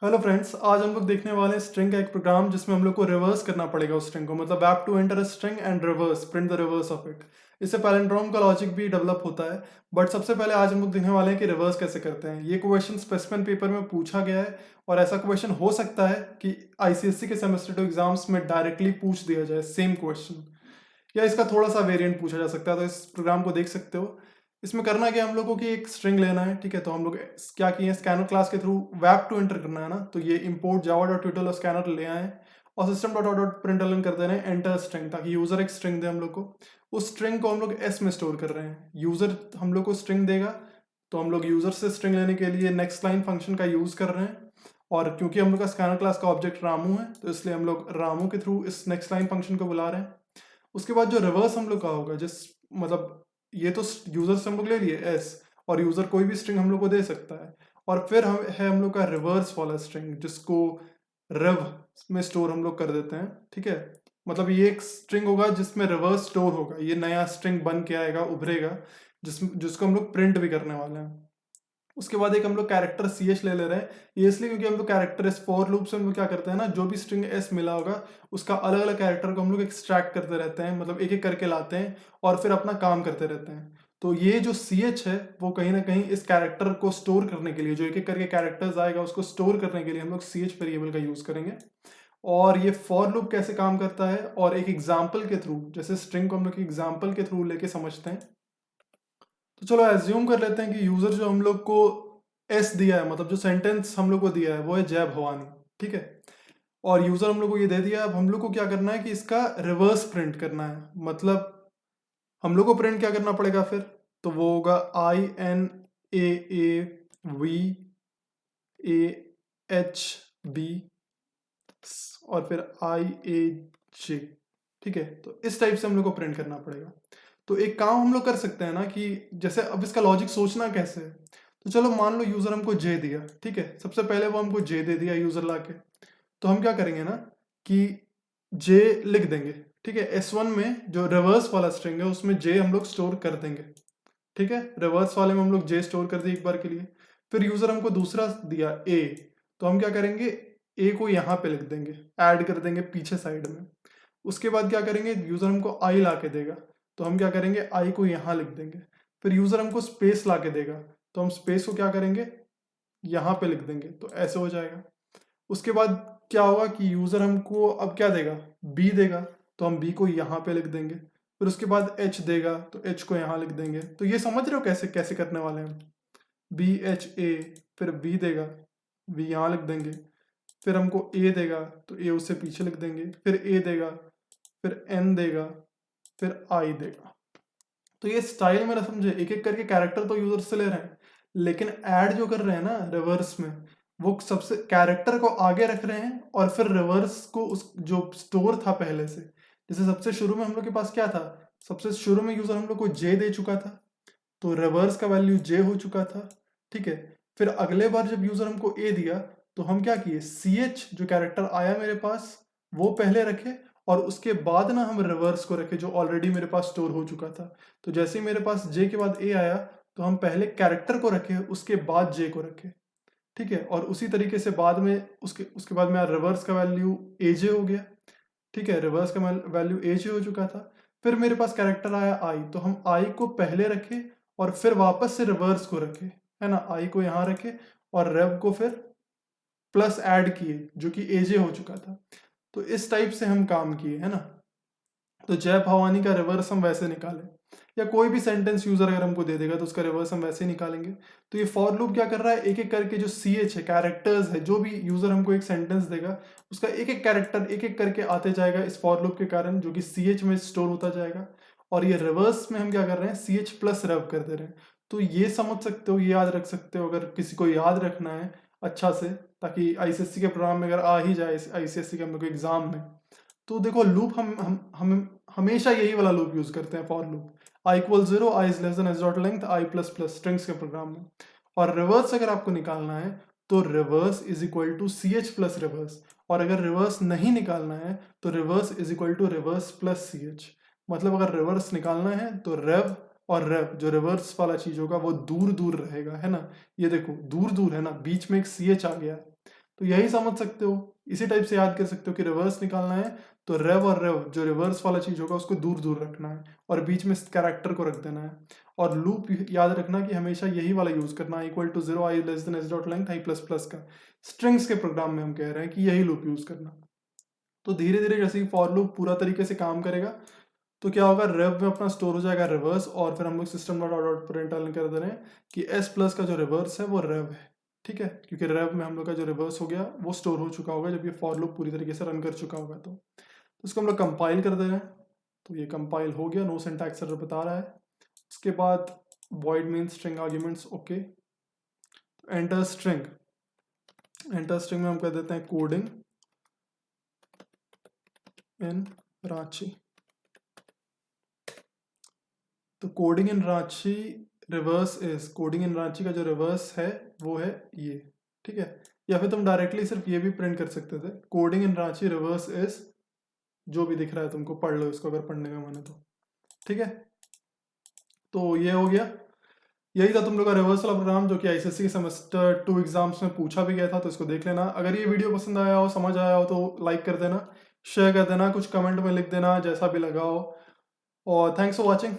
Hello friends, आज हम लोग देखने वाले हैं स्ट्रिंग का एक प्रोग्राम जिसमें हम लोग को रिवर्स करना पड़ेगा उस स्ट्रिंग को, मतलब we have to enter a string and reverse print the reverse of it. इससे पैलिंड्रोम का लॉजिक भी डेवलप होता है। बट सबसे पहले आज हम लोग देखने वाले हैं कि रिवर्स कैसे करते हैं। ये क्वेश्चन स्पेसिफिक पेपर में पूछा गया है और ऐसा क्वेश्चन हो सकता है कि आईसीएससी के सेमेस्टर 2 एग्जाम्स में डायरेक्टली पूछ दिया जाए सेम क्वेश्चन, या इसका थोड़ा सा वेरिएंट पूछा जा सकता है। तो इस प्रोग्राम को देख सकते हो। इसमें करना क्या है, हम लोगों की एक स्ट्रिंग लेना है, ठीक है। तो हम लोग क्या किए, स्कैनर क्लास के थ्रू वैप टू एंटर करना है ना। तो ये इंपोर्ट जावा डॉट ट्यूटल स्कैनर ले आए और सिस्टम डॉट डॉट प्रिंटलन कर दे रहे हैं एंटर स्ट्रिंग, ताकि यूजर एक स्ट्रिंग दे हम लोग को। उस स्ट्रिंग को हम लोग एस में स्टोर कर रहे हैं। यूजर हम लोग को स्ट्रिंग देगा, तो हम लोग यूजर से स्ट्रिंग लेने के लिए नेक्स्ट लाइन फंक्शन का यूज कर रहे हैं। और क्योंकि हम लोग का स्कैनर क्लास का ऑब्जेक्ट रामू है, तो इसलिए हम लोग रामू के थ्रू इस नेक्स्ट लाइन फंक्शन को बुला रहे हैं। उसके बाद जो रिवर्स हम लोग का होगा, जिस मतलब ये तो यूजर से हम लोग ले लिए एस, और यूजर कोई भी स्ट्रिंग हम लोग को दे सकता है। और फिर हम लोग का रिवर्स वाला स्ट्रिंग, जिसको रिव में स्टोर हम लोग कर देते हैं, ठीक है। मतलब ये एक स्ट्रिंग होगा जिसमें रिवर्स स्टोर होगा, ये नया स्ट्रिंग बन के आएगा, उभरेगा, जिसको हम लोग प्रिंट भी करने वाले हैं। उसके बाद एक हम लोग कैरेक्टर सी एच ले रहे हैं। ये इसलिए क्योंकि हम लोग कैरेक्टर एस फॉर लूप से हम लोग क्या करते हैं ना, जो भी स्ट्रिंग एस मिला होगा उसका अलग अलग कैरेक्टर को हम लोग एक्सट्रैक्ट करते रहते हैं, मतलब एक एक करके लाते हैं और फिर अपना काम करते रहते हैं। तो ये जो सी एच है वो कहीं ना कहीं इस कैरेक्टर को स्टोर करने के लिए, जो एक एक करके कैरेक्टर्स आएगा उसको स्टोर करने के लिए हम लोग सी एच वेरिएबल का यूज करेंगे। और ये फॉर लूप कैसे काम करता है, और एक एग्जाम्पल के थ्रू, जैसे स्ट्रिंग को हम लोग एग्जाम्पल के थ्रू लेके समझते हैं। तो चलो एज्यूम कर लेते हैं कि यूजर जो हम लोग को एस दिया है, मतलब जो सेंटेंस हम लोग को दिया है वो है जय भवानी, ठीक है। और यूजर हम लोग को ये दे दिया। अब हम लोग को क्या करना है कि इसका रिवर्स प्रिंट करना है। मतलब हम लोग को प्रिंट क्या करना पड़ेगा फिर, तो वो होगा INAAVAHB और फिर IAJ, ठीक है। तो इस टाइप से हम लोग को प्रिंट करना पड़ेगा। तो एक काम हम लोग कर सकते हैं ना, कि जैसे अब इसका लॉजिक सोचना कैसे है। तो चलो मान लो यूजर हमको जे दिया, ठीक है। सबसे पहले वो हमको जे दे दिया यूजर लाके। तो हम क्या करेंगे ना कि जे लिख देंगे, ठीक है। S1 में जो रिवर्स वाला स्ट्रिंग है उसमें जे हम लोग स्टोर कर देंगे, ठीक है। रिवर्स वाले में हम लोग जे स्टोर कर दिए एक बार के लिए। फिर यूजर हमको दूसरा दिया ए, तो हम क्या करेंगे, ए को यहाँ पे लिख देंगे, ऐड कर देंगे पीछे साइड में। उसके बाद क्या करेंगे, यूजर हमको आई ला के देगा, तो हम क्या करेंगे, आई को यहाँ लिख देंगे। फिर यूजर हमको स्पेस ला के देगा, तो हम स्पेस को क्या करेंगे, यहाँ पे लिख देंगे। तो ऐसे हो जाएगा। उसके बाद क्या होगा कि यूजर हमको अब क्या देगा, बी देगा, तो हम बी को यहाँ पे लिख देंगे। फिर उसके बाद एच देगा, तो एच को यहाँ लिख देंगे। तो ये समझ रहे हो कैसे कैसे करने वाले हैं, BHA, फिर बी देगा, बी यहाँ लिख देंगे। फिर हमको ए देगा, तो ए उससे पीछे लिख देंगे। फिर ए देगा, फिर एन देगा, फिर आई देगा। तो ये स्टाइल मेरा समझे, एक एक करके कैरेक्टर तो यूजर से ले रहे हैं, लेकिन ऐड जो कर रहे हैं ना रिवर्स में, वो सबसे कैरेक्टर को आगे रख रहे हैं और फिर रिवर्स को उस जो स्टोर था पहले से। जैसे सबसे शुरू में हम लोग के पास क्या था, सबसे शुरू में यूजर हम लोग को जे दे चुका था, तो रिवर्स का वैल्यू जे हो चुका था, ठीक है। फिर अगले बार जब यूजर हमको ए दिया, तो हम क्या किए, सी एच जो कैरेक्टर आया मेरे पास वो पहले रखे, और उसके बाद ना हम रिवर्स को रखे जो ऑलरेडी मेरे पास स्टोर हो चुका था। तो जैसे ही मेरे पास जे के बाद ए आया, तो हम पहले कैरेक्टर को रखे, उसके बाद जे को रखे, ठीक है। और उसी तरीके से बाद में उसके उसके बाद में रिवर्स का वैल्यू ए जे हो गया, ठीक है। रिवर्स का वैल्यू ए जे हो चुका था। फिर मेरे पास कैरेक्टर आया आई, तो हम आई को पहले रखे और फिर वापस से रिवर्स को रखे, है ना। आई को यहाँ रखे और रेव को फिर प्लस ऐड किए, जो कि ए जे हो चुका था। तो इस टाइप से हम काम किए, है ना। तो जय भवानी का रिवर्स हम वैसे निकालें, या कोई भी सेंटेंस यूजर अगर हमको दे देगा तो उसका रिवर्स हम वैसे ही निकालेंगे। तो ये फॉर लूप क्या कर रहा है, एक एक करके जो सी एच है, कैरेक्टर्स है, जो भी यूजर हमको एक सेंटेंस देगा उसका एक एक कैरेक्टर एक एक करके आते जाएगा इस फॉर लूप के कारण, जो कि सी एच में स्टोर होता जाएगा। और ये रिवर्स में हम क्या कर रहे हैं, सी एच प्लस रेव कर दे रहे हैं। तो ये समझ सकते हो, ये याद रख सकते हो अगर किसी को याद रखना है अच्छा से, ताकि आईसीएससी के प्रोग्राम में अगर आ ही जाए, आईसीएससी के हम लोग एग्जाम में। तो देखो लूप हम हमेशा यही वाला लूप यूज करते हैं, for loop. i equal 0, i is less than S dot length, i plus plus strings के प्रोग्राम में। और रिवर्स अगर आपको निकालना है तो reverse is equal to C H plus reverse, और अगर रिवर्स नहीं निकालना है तो reverse is equal to reverse plus C H. मतलब अगर रिवर्स निकालना है तो रेव और रेव, जो रिवर्स वाला चीज होगा वो दूर दूर रहेगा, है ना। ये देखो दूर दूर है ना, बीच में एक सी एच आ गया, तो यही समझ सकते हो, इसी टाइप से याद कर सकते हो कि रिवर्स निकालना है तो रेव और रेव जो रिवर्स वाला चीज होगा उसको दूर दूर रखना है और बीच में कैरेक्टर को रख देना है। और लूप याद रखना कि हमेशा यही वाला यूज करना है, equal to 0 i less than s dot length i plus plus का। स्ट्रिंग्स के प्रोग्राम में हम कह रहे हैं कि यही लूप यूज करना। तो धीरे धीरे जैसे ही फॉर लूप पूरा तरीके से काम करेगा तो क्या होगा, रेव में अपना स्टोर हो जाएगा रिवर्स, और फिर हम लोग system dot out dot println कर दे रहे हैं कि एस प्लस का जो रिवर्स है वो रेव है। ठीक है, क्योंकि रेव में हम लोग का जो रिवर्स हो गया वो स्टोर हो चुका होगा जब ये फॉर लूप पूरी तरीके से रन कर चुका होगा। तो इसको हम लोग कंपाइल कर दे रहे हैं, तो ये कंपाइल हो गया, नो सिंटैक्स एरर बता रहा है। उसके बाद void mean string arguments, okay. Enter string, enter string में हम कह देते हैं कोडिंग इन रांची। तो coding in Ranchi reverse is, coding in Ranchi का जो रिवर्स है वो है ये। ठीक है, या फिर तुम डायरेक्टली सिर्फ ये भी प्रिंट कर सकते थे, coding in Ranchi reverse is, जो भी दिख रहा है तुमको पढ़ लो इसको अगर पढ़ने का मन है तो। ठीक है, तो ये हो गया, यही था तुम लोग का रिवर्स वाला प्रोग्राम जो कि आईसीएससी के सेमेस्टर 2 एग्जाम्स में पूछा भी गया था। तो इसको देख लेना, अगर ये वीडियो पसंद आया हो, समझ आया हो तो लाइक कर देना, शेयर कर देना, कुछ कमेंट में लिख देना जैसा भी लगा हो। और थैंक्स फॉर वॉचिंग।